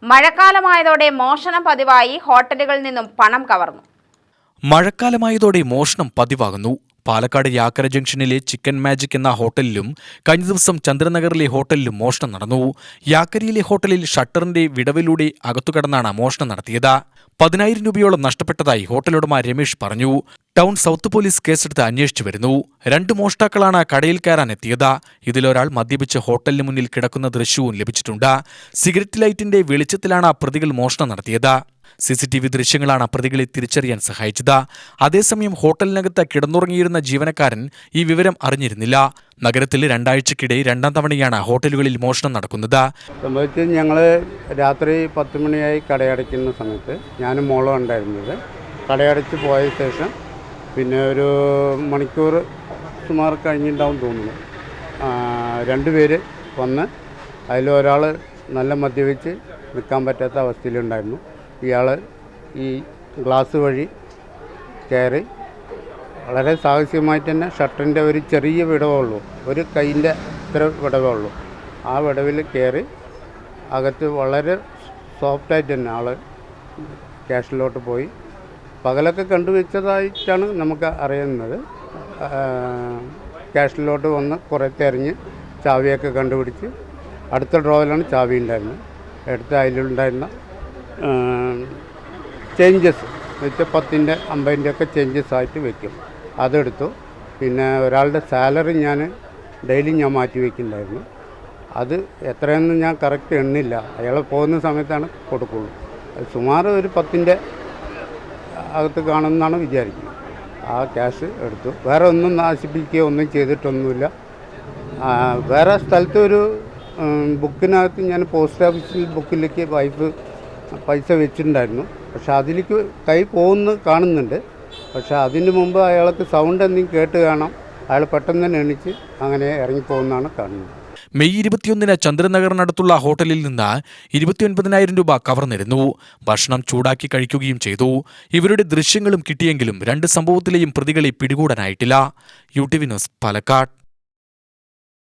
മഴക്കാലമായതോടെ മോഷണം പതിവായി ഹോട്ടലുകളിൽ നിന്നും പണം കവർന്നു. മഴക്കാലമായതോടെ മോഷണം പതിവാകുന്നു. പാലക്കാട് യാക്കര ജംഗ്ഷനിലെ ചിക്കൻ മാജിക് എന്ന ഹോട്ടലിലും കഴിഞ്ഞ ദിവസം ചന്ദ്രനഗറിലെ ഹോട്ടലിലും മോഷണം നടന്നു. യാക്കരിയിലെ ഹോട്ടലിൽ ഷട്ടറിന്റെ വിടവിലൂടെ അകത്തുകടന്നാണ് മോഷണം നടത്തിയത്. 10,000 രൂപയോളം നഷ്ടപ്പെട്ടതായി ഹോട്ടലുടമ രമേഷ് പറഞ്ഞു. ടൗൺ സൗത്ത് പോലീസ് കേസെടുത്ത് അന്വേഷിച്ചു വരുന്നു. 2 മോഷ്ടാക്കളാണ് കടയിൽ കയറാൻ എത്തിയത്. ഇതിലൊരാൾ മദ്യപിച്ച് ഹോട്ടലിന് മുന്നിൽ കിടക്കുന്ന ദൃശ്യവും ലഭിച്ചിട്ടുണ്ട്. സിഗരറ്റ് ലൈറ്റിന്റെ വെളിച്ചത്തിലാണ് പ്രതികൾ മോഷണം നടത്തിയത്. CCTV ദൃശ്യങ്ങളാണ് പ്രതികളെ തിരിച്ചറിയാൻ സഹായിച്ചത്. അതേസമയം ഹോട്ടലിനകത്ത് കിടന്നുറങ്ങിയിരുന്ന ജീവനക്കാരൻ ഈ വിവരം അറിഞ്ഞിരുന്നില്ല. നഗരത്തിൽ 2 ആഴ്ചക്കിടെ 2ാം തവണയാണ് ഹോട്ടലുകളിൽ മോഷണം നടക്കുന്നത്. സംഭവിച്ച് ഞങ്ങൾ രാത്രി 10 മണിയായി കടയടയ്ക്കുന്ന സമയത്ത് ഞാനും മോളും ഉണ്ടായിരുന്നത്. കടയടച്ച് പോയ ശേഷം പിന്നെ ഒരു മണിക്കൂർ സുമാർ കഴിഞ്ഞിട്ടുണ്ടാവും തോന്നുന്നു. 2 പേര് വന്ന് അതിലൊരാൾ നല്ല മദ്യപിച്ച് നിൽക്കാൻ പറ്റാത്ത അവസ്ഥയിലുണ്ടായിരുന്നു. ഇയാൾ ഈ ഗ്ലാസ് വഴി കയറി വളരെ സാഹസികമായിട്ട് തന്നെ ഷട്ടറിൻ്റെ ഒരു ചെറിയ വിടവേ ഉള്ളൂ, ഒരു കൈൻ്റെ ഇത്ര വിടവേ ഉള്ളൂ. ആ വിടവിൽ കയറി അകത്ത് വളരെ സോഫ്റ്റായിട്ട് തന്നെ ആൾ ക്യാഷിലോട്ട് പോയി. പകലൊക്കെ കണ്ടുവച്ചതായിട്ടാണ് നമുക്ക് അറിയുന്നത്. ക്യാഷിലോട്ട് വന്ന് കുറേ തിരഞ്ഞ് ചാവിയൊക്കെ കണ്ടുപിടിച്ച് അടുത്ത ഡ്രോയിലാണ് ചാവി ഉണ്ടായിരുന്നത്. എടുത്ത് അതിലുണ്ടായിരുന്ന ചേഞ്ചസ് വെച്ച് 10ൻ്റെ 50ൻ്റെ ഒക്കെ ചേഞ്ചസ് ആയിട്ട് വെക്കും. അതെടുത്തു. പിന്നെ ഒരാളുടെ സാലറി ഡെയിലി ഞാൻ മാറ്റി വയ്ക്കുന്നുണ്ടായിരുന്നു. അത് എത്രയെന്ന് ഞാൻ കറക്റ്റ് എണ്ണില്ല. അയാൾ പോകുന്ന സമയത്താണ് കൊടുക്കുള്ളൂ. അത് സുമാർ ഒരു 10ൻ്റെ അകത്ത് കാണുമെന്നാണ് വിചാരിക്കുന്നത്. ആ ക്യാഷ് എടുത്തു. വേറെ ഒന്നും നാശിപ്പിക്കുകയോ ഒന്നും ചെയ്തിട്ടൊന്നുമില്ല. വേറെ സ്ഥലത്ത് ഒരു ബുക്കിനകത്ത് ഞാൻ പോസ്റ്റ് ഓഫീസിൽ ബുക്കിലേക്ക് വൈഫ് പൈസ വെച്ചിട്ടുണ്ടായിരുന്നു. പക്ഷെ അതിലേക്ക് കൈ പോകുന്ന കാണുന്നുണ്ട്. പക്ഷെ അതിന് മുമ്പ് അയാൾക്ക് സൗണ്ട് എന്തെങ്കിലും കേട്ട് കാണാം. അയാൾ പെട്ടെന്ന് തന്നെ എണീച്ച് അങ്ങനെ ഇറങ്ങിപ്പോകുന്നതാണ് കാണുന്നത്. മെയ് 21-ന് ചന്ദ്രനഗറിനടുത്തുള്ള ഹോട്ടലിൽ നിന്ന് 29,000 രൂപ കവർന്നിരുന്നു. ഭക്ഷണം ചൂടാക്കി കഴിക്കുകയും ചെയ്തു. ഇവരുടെ ദൃശ്യങ്ങളും കിട്ടിയെങ്കിലും 2 സംഭവത്തിലെയും പ്രതികളെ പിടികൂടാനായിട്ടില്ല. UTV news, Palakkad.